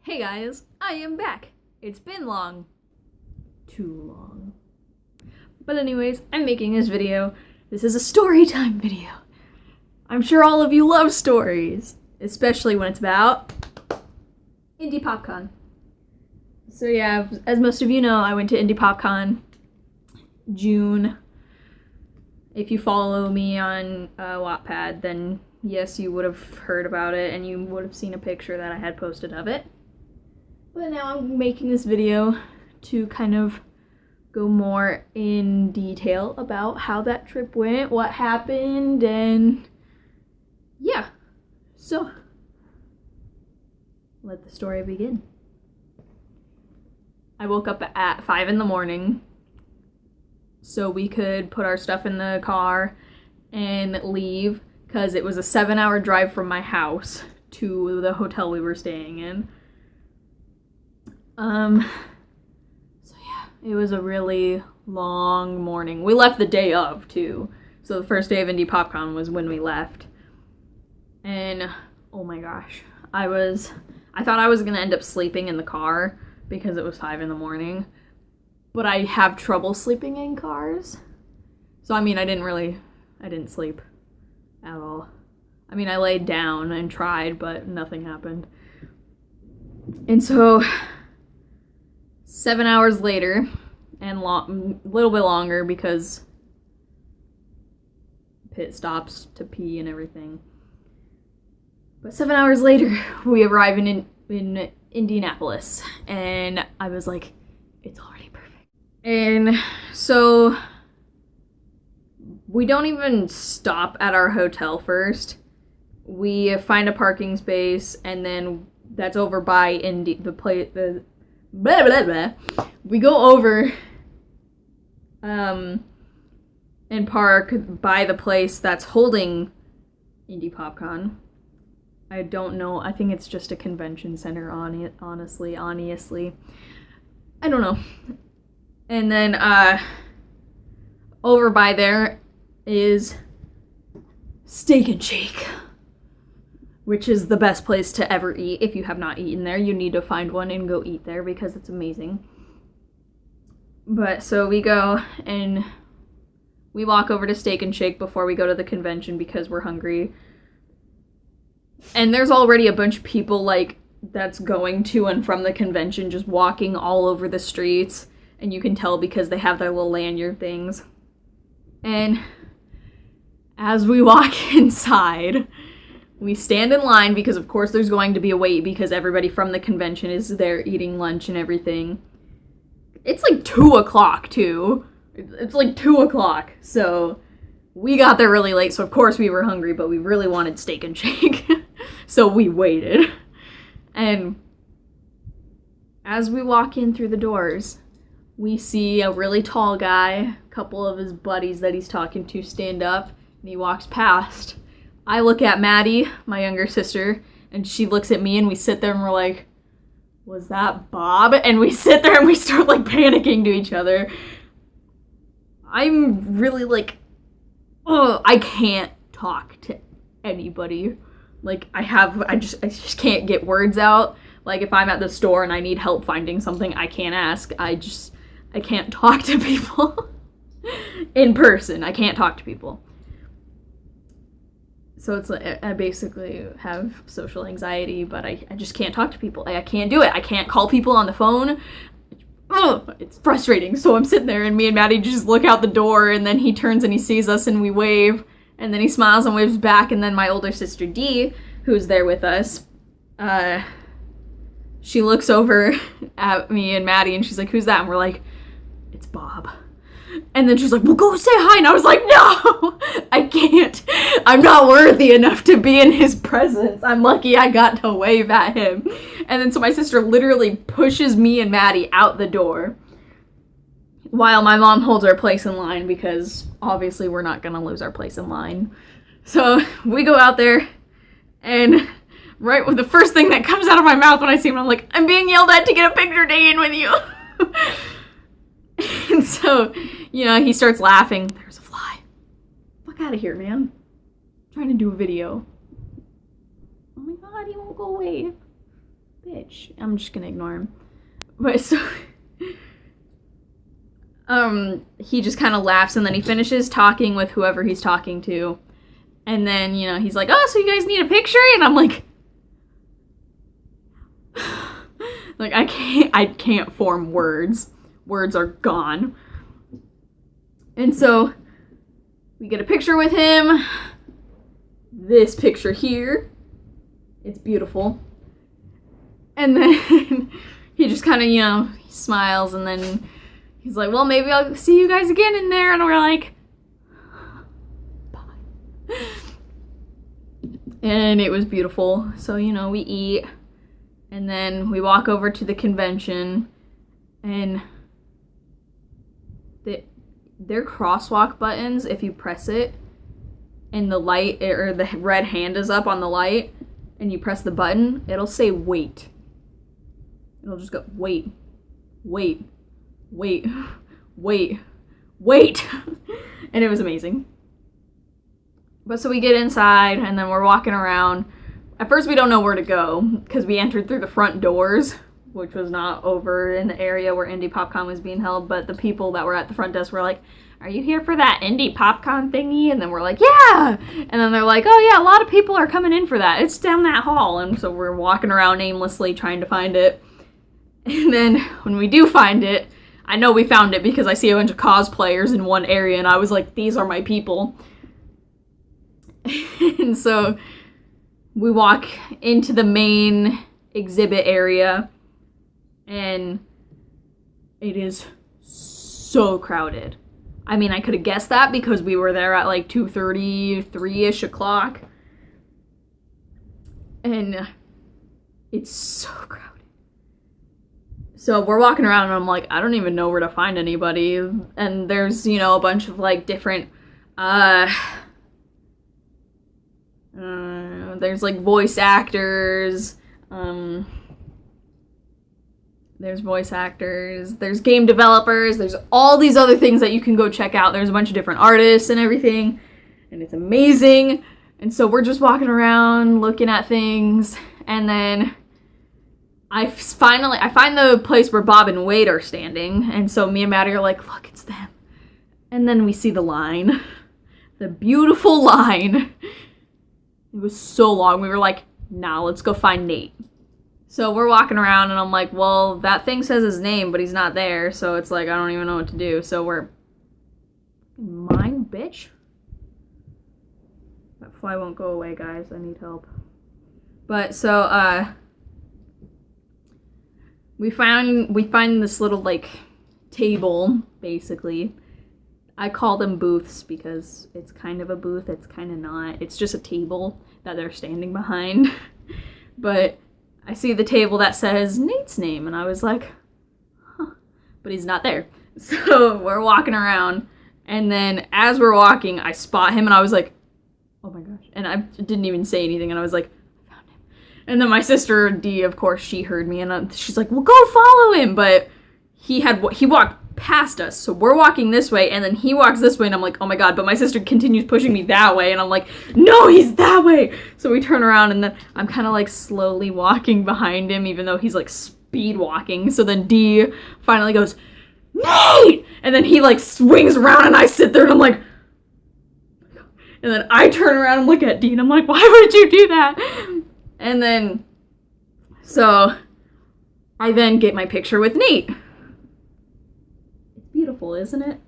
Hey guys, I am back. It's been long. Too long. But anyways, I'm making this video. This is a story time video. I'm sure all of you love stories, especially when it's about Indy popcon. So yeah, as most of you know, I went to Indy popcon June. If you follow me on Wattpad, then yes, you would have heard about it and you would have seen a picture that I had posted of it. But now I'm making this video to kind of go more in detail about how that trip went, what happened, and yeah. So, let the story begin. I woke up at 5 in the morning so we could put our stuff in the car and leave, because it was a 7-hour drive from my house to the hotel we were staying in. So yeah, it was a really long morning. We left the day of, too. So the first day of Indy popcon was when we left. And, oh my gosh, I thought I was gonna end up sleeping in the car because it was 5 in the morning. But I have trouble sleeping in cars. So, I mean, I didn't sleep at all. I mean, I laid down and tried, but nothing happened. And so 7 hours later, and a little bit longer because pit stops to pee and everything. But 7 hours later, we arrive in Indianapolis, and I was like, it's already perfect. And so we don't even stop at our hotel first. We find a parking space, and then that's over by Indy, blah, blah, blah. We go over and park by the place that's holding Indy popcon. I don't know. I think it's just a convention center, honestly. I don't know. And then over by there is Steak and Shake, which is the best place to ever eat. If you have not eaten there, you need to find one and go eat there because it's amazing. But so we go and we walk over to Steak and Shake before we go to the convention because we're hungry. And there's already a bunch of people like that's going to and from the convention, just walking all over the streets. And you can tell because they have their little lanyard things. And as we walk inside, we stand in line because, of course, there's going to be a wait because everybody from the convention is there eating lunch and everything. It's like 2 o'clock, too. It's like 2 o'clock. So we got there really late, so of course we were hungry, but we really wanted Steak and Shake. So we waited. And as we walk in through the doors, we see a really tall guy, a couple of his buddies that he's talking to stand up, and he walks past. I look at Maddie, my younger sister, and she looks at me, and we sit there and we're like, was that Bob? And we sit there and we start like panicking to each other. I'm really like, I can't talk to anybody. Like, I just can't get words out. Like, if I'm at the store and I need help finding something, I can't ask. I can't talk to people. In person, I can't talk to people. So it's like, I basically have social anxiety, but I just can't talk to people. I can't do it. I can't call people on the phone. It's frustrating. So I'm sitting there, and me and Maddie just look out the door, and then he turns and he sees us, and we wave, and then he smiles and waves back, and then my older sister Dee, who's there with us, she looks over at me and Maddie, and she's like, who's that? And we're like, it's Bob. And then she's like, well, go say hi. And I was like, no, I can't. I'm not worthy enough to be in his presence. I'm lucky I got to wave at him. And then so my sister literally pushes me and Maddie out the door while my mom holds our place in line because obviously we're not going to lose our place in line. So we go out there, and right with the first thing that comes out of my mouth when I see him, I'm like, I'm being yelled at to get a picture taken with you. And so, you know, he starts laughing. There's a fly. Fuck out of here, man. I'm trying to do a video. Oh my god, he won't go away. bitch. I'm just gonna ignore him. But so he just kind of laughs, and then he finishes talking with whoever he's talking to. And then, you know, he's like, oh, so you guys need a picture? And I'm like, I can't form words. Words are gone. And so we get a picture with him. This picture here. It's beautiful. And then he just kind of, you know, he smiles, and then he's like, well, maybe I'll see you guys again in there. And we're like, bye. And it was beautiful. So, you know, we eat, and then we walk over to the convention, and their crosswalk buttons, if you press it, and the light, or the red hand is up on the light, and you press the button, it'll say wait. It'll just go, wait, wait, wait, wait, wait. And it was amazing. But so we get inside, and then we're walking around. At first we don't know where to go, because we entered through the front doors, which was not over in the area where Indy PopCon was being held, but the people that were at the front desk were like, are you here for that Indy PopCon thingy? And then we're like, yeah! And then they're like, oh yeah, a lot of people are coming in for that. It's down that hall. And so we're walking around aimlessly trying to find it. And then when we do find it, I know we found it because I see a bunch of cosplayers in one area, and I was like, these are my people. And so we walk into the main exhibit area, and it is so crowded. I mean, I could have guessed that because we were there at like 2:30, 3-ish o'clock. And it's so crowded. So we're walking around, and I'm like, I don't even know where to find anybody. And there's, you know, a bunch of like different, there's like voice actors, there's voice actors, there's game developers, there's all these other things that you can go check out. There's a bunch of different artists and everything, and it's amazing. And so we're just walking around looking at things, and then I find the place where Bob and Wade are standing, and so me and Maddie are like, look, it's them. And then we see the line, the beautiful line. It was so long. We were like, nah, let's go find Nate. So we're walking around, and I'm like, well, that thing says his name, but he's not there, so it's like, I don't even know what to do. So we're, mine, bitch? That fly won't go away, guys. I need help. But, so, we find this little, like, table, basically. I call them booths because it's kind of a booth, it's kind of not. It's just a table that they're standing behind. But I see the table that says Nate's name, and I was like, huh, but he's not there. So we're walking around, and then as we're walking, I spot him, and I was like, oh my gosh. And I didn't even say anything, and I was like, I found him. And then my sister, Dee, of course, she heard me, and she's like, well, go follow him. But he walked past us, so we're walking this way, and then he walks this way, and I'm like, oh my god. But my sister continues pushing me that way, and I'm like, no, he's that way. So we turn around, and then I'm kind of like slowly walking behind him, even though he's like speed walking. So then Dee finally goes, Nate! And then he like swings around, and I sit there, and I'm like, and then I turn around and look at Dee, and I'm like, why would you do that? And then so I then get my picture with Nate. Beautiful, isn't it?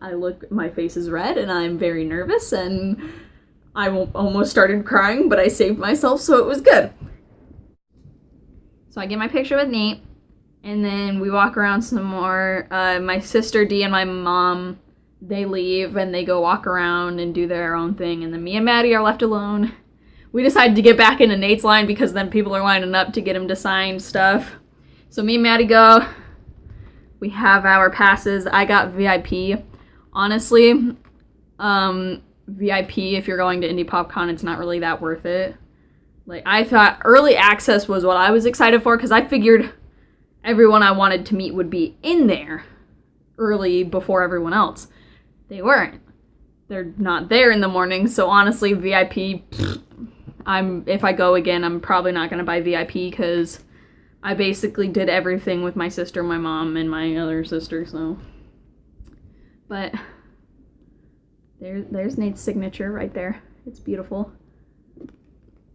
My face is red, and I'm very nervous, and I almost started crying, but I saved myself, so it was good. So I get my picture with Nate, and then we walk around some more. My sister Dee and my mom, they leave, and they go walk around and do their own thing, and then me and Maddie are left alone. We decided to get back into Nate's line because then people are lining up to get him to sign stuff. So me and Maddie go. We have our passes. I got VIP. Honestly, VIP, if you're going to Indy PopCon, it's not really that worth it. Like, I thought early access was what I was excited for, because I figured everyone I wanted to meet would be in there early before everyone else. They weren't. They're not there in the morning, so honestly, VIP, if I go again, I'm probably not going to buy VIP, because I basically did everything with my sister, my mom, and my other sister, so. But there's Nate's signature right there. It's beautiful.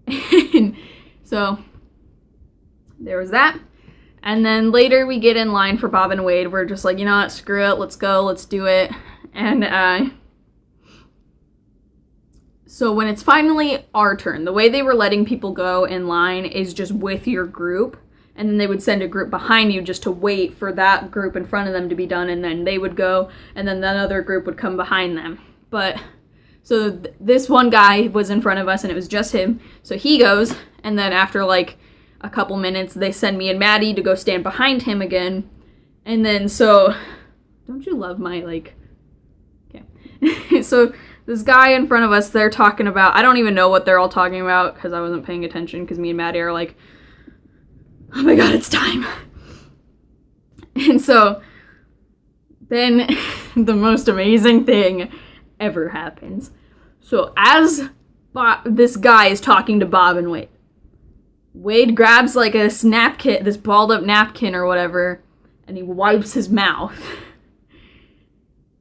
And so there was that. And then later we get in line for Bob and Wade. We're just like, you know what, screw it, let's go, let's do it. And so when it's finally our turn, the way they were letting people go in line is just with your group. And then they would send a group behind you just to wait for that group in front of them to be done. And then they would go, and then that other group would come behind them. But, so this one guy was in front of us, and it was just him. So he goes, and then after, like, a couple minutes, they send me and Maddie to go stand behind him again. And then, so, don't you love my, like, okay. So, this guy in front of us, they're talking about, I don't even know what they're all talking about, because I wasn't paying attention, because me and Maddie are like, oh my god, it's time. And so, then the most amazing thing ever happens. So as this guy is talking to Bob and Wade, Wade grabs like a napkin, this balled up napkin or whatever, and he wipes his mouth.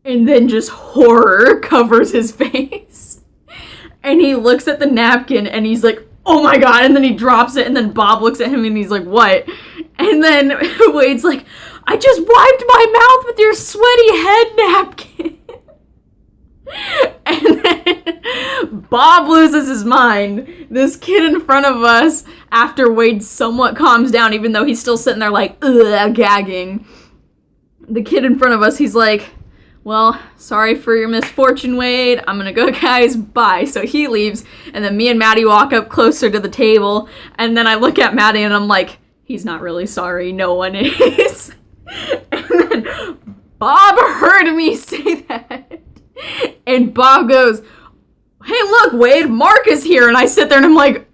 And then just horror covers his face. And he looks at the napkin and he's like, oh my god, and then he drops it, and then Bob looks at him and he's like, what? And then Wade's like, I just wiped my mouth with your sweaty head napkin. And then Bob loses his mind. This kid in front of us, after Wade somewhat calms down, even though he's still sitting there like, ugh, gagging. The kid in front of us, he's like, well, sorry for your misfortune, Wade. I'm gonna go, guys. Bye. So he leaves, and then me and Maddie walk up closer to the table, and then I look at Maddie, and I'm like, he's not really sorry. No one is. And then Bob heard me say that, and Bob goes, hey, look, Wade, Mark is here. And I sit there, and I'm like,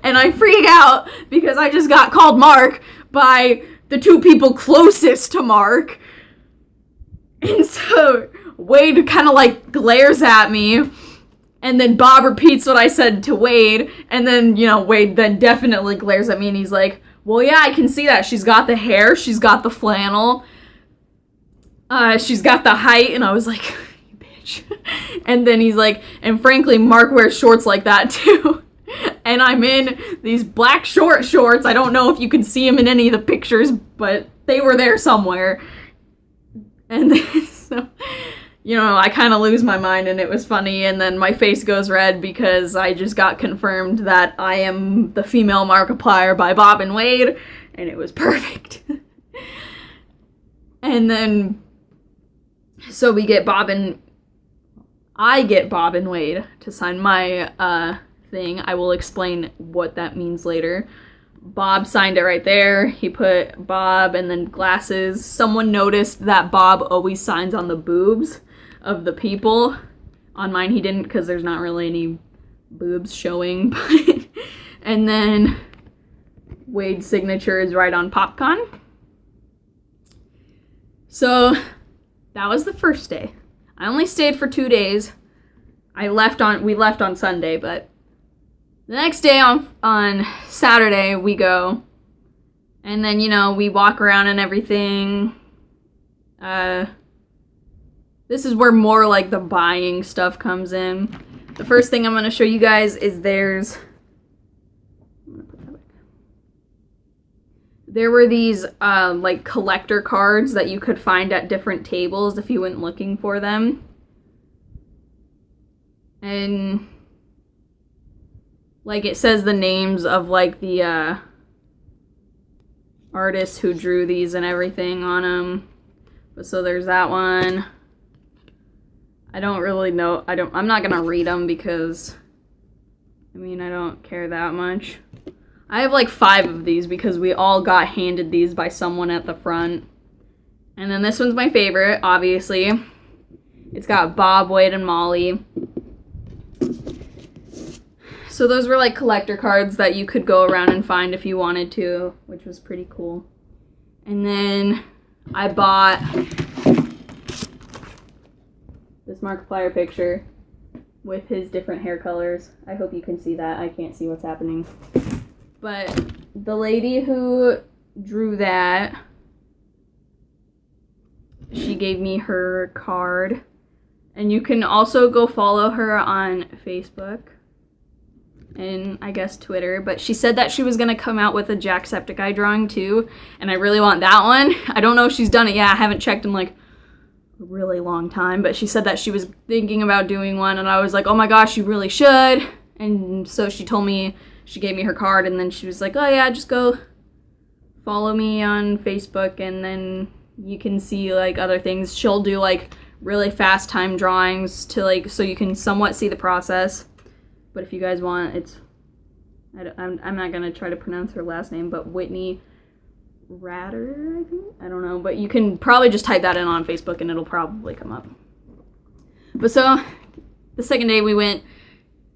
and I freak out because I just got called Mark by the two people closest to Mark. And so Wade kind of like glares at me, and then Bob repeats what I said to Wade, and then, you know, Wade then definitely glares at me, and he's like, well, yeah, I can see that. She's got the hair, she's got the flannel, she's got the height. And I was like, you bitch. And then he's like, and frankly, Mark wears shorts like that too. And I'm in these black shorts. I don't know if you can see them in any of the pictures, but they were there somewhere. And then, so, you know, I kind of lose my mind, and it was funny. And then my face goes red because I just got confirmed that I am the female Markiplier by Bob and Wade, and it was perfect. And then, so I get Bob and Wade to sign my, thing. I will explain what that means later. Bob signed it right there. He put Bob and then glasses. Someone noticed that Bob always signs on the boobs of the people. On mine he didn't, because there's not really any boobs showing. And then Wade's signature is right on popcon. So that was the first day. I only stayed for 2 days. We left on Sunday, but the next day on Saturday, we go, and then, you know, we walk around and everything. This is where more, like, the buying stuff comes in. The first thing I'm going to show you guys is there were these, like, collector cards that you could find at different tables if you went looking for them. And like, it says the names of, like, the, artists who drew these and everything on them. But so there's that one. I don't really know. I'm not gonna read them because, I mean, I don't care that much. I have, like, 5 of these because we all got handed these by someone at the front. And then this one's my favorite, obviously. It's got Bob, Wade, and Molly. So those were, like, collector cards that you could go around and find if you wanted to, which was pretty cool. And then I bought this Markiplier picture. with his different hair colors. I hope you can see that. I can't see what's happening. But the lady who drew that, she gave me her card. And you can also go follow her on Facebook and I guess Twitter. But she said that she was going to come out with a Jacksepticeye drawing too. And I really want that one. I don't know if she's done it yet. I haven't checked in like a really long time. But she said that she was thinking about doing one. And I was like, oh my gosh, you really should. And so she told me, she gave me her card. And then she was like, oh yeah, just go follow me on Facebook. And then you can see like other things. She'll do like really fast time drawings to like, so you can somewhat see the process. But if you guys want, it's, I'm not gonna try to pronounce her last name, but Whitney Ratter, I think? I don't know, but you can probably just type that in on Facebook and it'll probably come up. But so, the second day we went,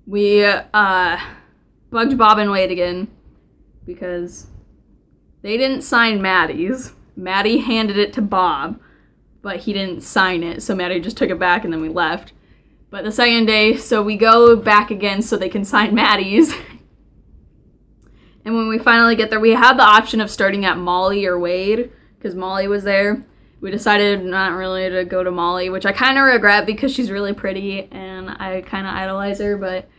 we bugged Bob and Wade again, because they didn't sign Maddie's. Maddie handed it to Bob, but he didn't sign it, so Maddie just took it back and then we left. But the second day, so we go back again so they can sign Maddie's. And when we finally get there, we had the option of starting at Molly or Wade, because Molly was there. We decided not really to go to Molly, which I kind of regret because she's really pretty and I kind of idolize her, but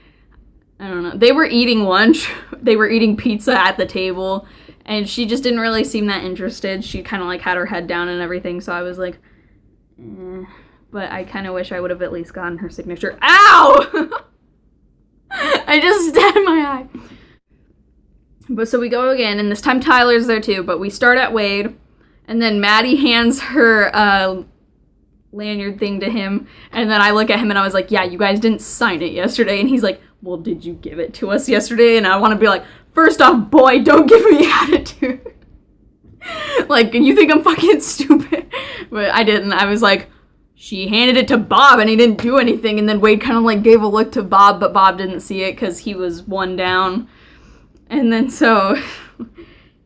I don't know. They were eating lunch. They were eating pizza at the table, and she just didn't really seem that interested. She kind of like had her head down and everything, so I was like, eh. But I kind of wish I would have at least gotten her signature. Ow! I just stabbed my eye. But so we go again, and this time Tyler's there too, but we start at Wade, and then Maddie hands her lanyard thing to him, and then I look at him and I was like, yeah, you guys didn't sign it yesterday. And he's like, well, did you give it to us yesterday? And I want to be like, first off, boy, don't give me attitude. Like, you think I'm fucking stupid? But I didn't. I was like, she handed it to Bob and he didn't do anything. And then Wade kind of like gave a look to Bob, but Bob didn't see it because he was one down. And then so,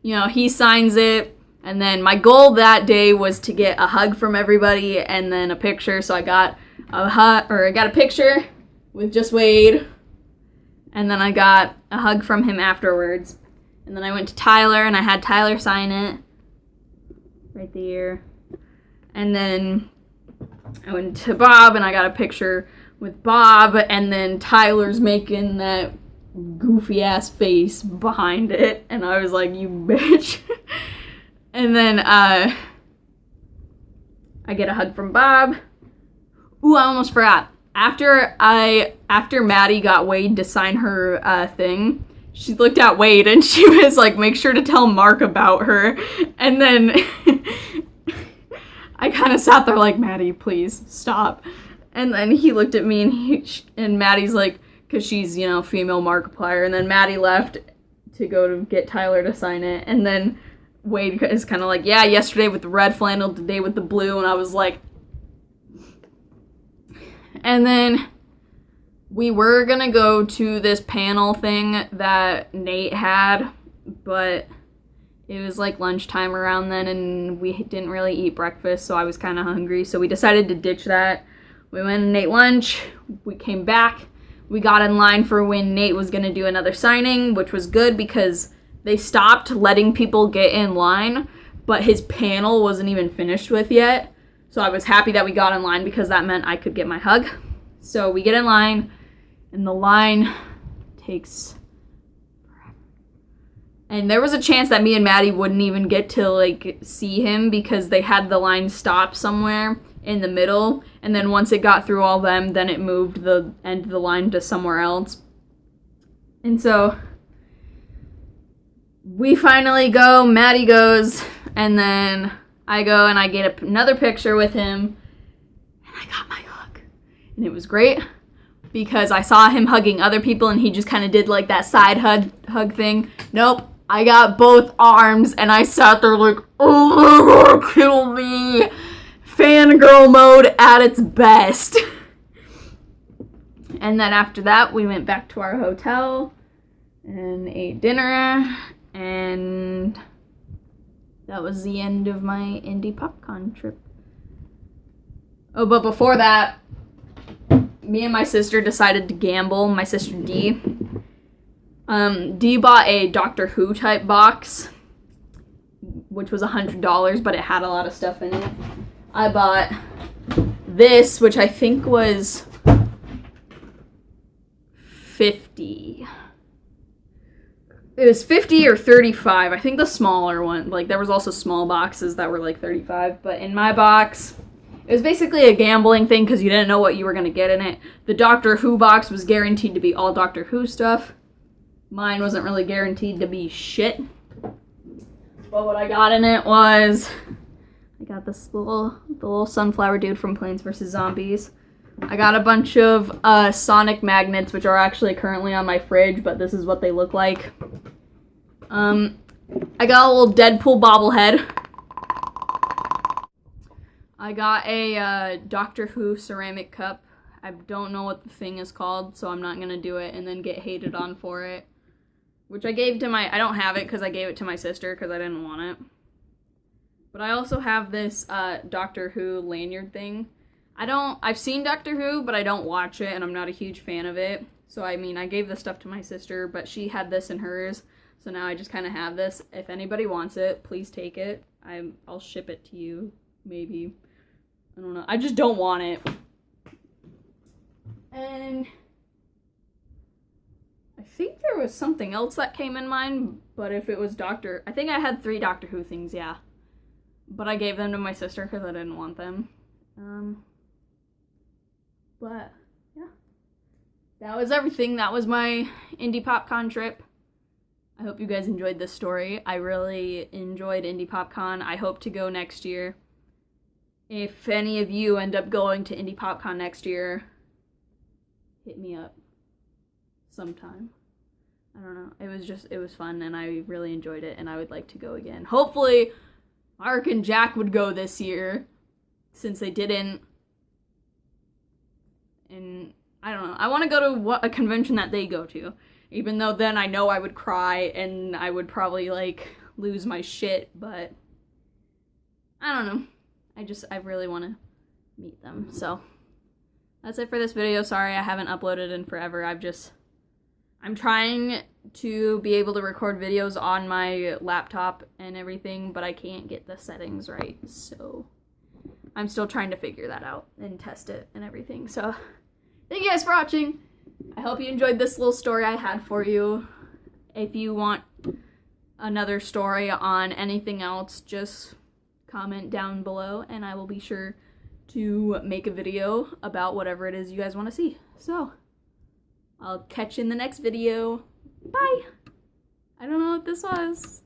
you know, he signs it. And then my goal that day was to get a hug from everybody and then a picture. So I got a picture with just Wade. And then I got a hug from him afterwards. And then I went to Tyler and I had Tyler sign it. Right there. And then I went to Bob and I got a picture with Bob, and then Tyler's making that goofy ass face behind it, and I was like, you bitch. And then I get a hug from Bob. Ooh, I almost forgot. After Maddie got Wade to sign her thing, she looked at Wade and she was like, make sure to tell Mark about her. And then I kind of sat there like, Maddie, please stop. And then he looked at me and Maddie's like, because she's, you know, female Markiplier. And then Maddie left to go to get Tyler to sign it. And then Wade is kind of like, yeah, yesterday with the red flannel, today with the blue. And I was like, and then we were going to go to this panel thing that Nate had, but it was like lunchtime around then and we didn't really eat breakfast, so I was kind of hungry, so we decided to ditch that. We went and ate lunch, we came back, we got in line for when Nate was going to do another signing, which was good because they stopped letting people get in line, but his panel wasn't even finished with yet, so I was happy that we got in line because that meant I could get my hug. So we get in line, and the line takes forever. And there was a chance that me and Maddie wouldn't even get to, like, see him because they had the line stop somewhere in the middle. And then once it got through all them, then it moved the end of the line to somewhere else. And so we finally go, Maddie goes, and then I go and I get another picture with him. And I got my hug. And it was great because I saw him hugging other people and he just kind of did like that side hug thing. Nope. I got both arms and I sat there like, oh my God, kill me. Fangirl mode at its best. And then after that, we went back to our hotel and ate dinner, and that was the end of my Indy popcon trip. Oh, but before that, me and my sister decided to gamble. My sister D. D bought a Doctor Who type box, which was $100, but it had a lot of stuff in it. I bought this, which I think was $50. It was $50 or $35. I think the smaller one. Like, there was also small boxes that were like $35. But in my box, it was basically a gambling thing because you didn't know what you were going to get in it. The Doctor Who box was guaranteed to be all Doctor Who stuff. Mine wasn't really guaranteed to be shit. But what I got in it was... I got this the little sunflower dude from Plants vs. Zombies. I got a bunch of Sonic magnets, which are actually currently on my fridge, but this is what they look like. I got a little Deadpool bobblehead. I got a Doctor Who ceramic cup. I don't know what the thing is called, so I'm not going to do it and then get hated on for it. Which I gave to I don't have it because I gave it to my sister because I didn't want it. But I also have this Doctor Who lanyard thing. I've seen Doctor Who, but I don't watch it, and I'm not a huge fan of it. So, I mean, I gave this stuff to my sister, but she had this in hers. So now I just kind of have this. If anybody wants it, please take it. I'll ship it to you, maybe. I don't know. I just don't want it. And I think there was something else that came in mind, but if it was I think I had 3 Doctor Who things, yeah. But I gave them to my sister because I didn't want them. But, yeah. That was everything. That was my Indy PopCon trip. I hope you guys enjoyed this story. I really enjoyed Indy PopCon. I hope to go next year. If any of you end up going to Indy PopCon next year, hit me up sometime. I don't know. It was fun, and I really enjoyed it, and I would like to go again. Hopefully, Mark and Jack would go this year, since they didn't. And I don't know. I want to go to a convention that they go to. Even though then I know I would cry and I would probably, like, lose my shit. But I don't know. I really want to meet them. So that's it for this video. Sorry I haven't uploaded in forever. I'm trying to be able to record videos on my laptop and everything, but I can't get the settings right. So I'm still trying to figure that out and test it and everything. So thank you guys for watching. I hope you enjoyed this little story I had for you. If you want another story on anything else, just comment down below and I will be sure to make a video about whatever it is you guys want to see. So I'll catch you in the next video. Bye! I don't know what this was.